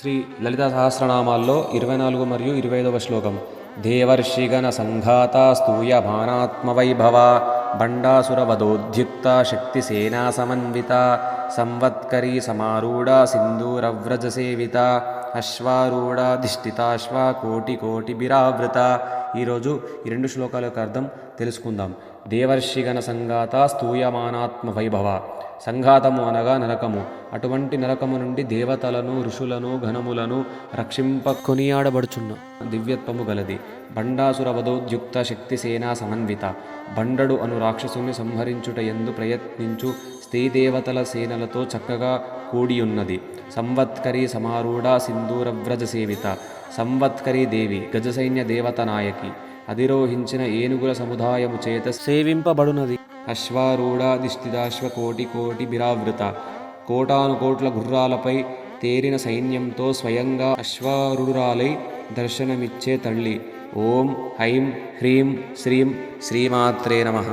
శ్రీ లలిత సహస్రనామాల్లో 24 మరియు 25వ శ్లోకం. దేవర్షిగణ సంఘాత స్తూయమానాత్మవైభవ బండాసురవదోద్యుక్త శక్తిసేనా సమన్విత సంవత్కరీ సమారూఢ సింధూరవ్రజసేవిత అశ్వారూఢాధిష్ఠితాశ్వ కోటి కోటిభిరావృత. ఈరోజు ఈ 2 శ్లోకాల యొక్క అర్థం తెలుసుకుందాం. దేవర్షిగణ సంఘాత స్తూయమానాత్మ వైభవ. సంఘాతము అనగా నరకము. అటువంటి నరకము నుండి దేవతలను, ఋషులను, ఘనములను రక్షింప కొనియాడబడుచున్న దివ్యత్వము గలది. బండాసుర వధోద్యుక్త శక్తిసేనా సమన్విత. బండడు అను రాక్షసుని సంహరించుట యందు ప్రయత్నించు స్త్రీదేవతల సేనలతో చక్కగా కూడియున్నది. సంవత్కరీ సమారూఢ సింధూరవ్రజ సేవిత. సంవత్కరీ దేవి గజసైన్య దేవత నాయకి. అధిరోహించిన ఏనుగుల సముదాయము చేత సేవింపబడునది. అశ్వారూఢాధిష్ఠితాశ్వ కోటి కోటిభిరావృత. కోటానుకోట్ల గుర్రాలపై తేరిన సైన్యంతో స్వయంగా అశ్వారూఢురాలై దర్శనమిచ్చే తల్లి. ఓం ఐం హ్రీం శ్రీం శ్రీమాత్రే నమః.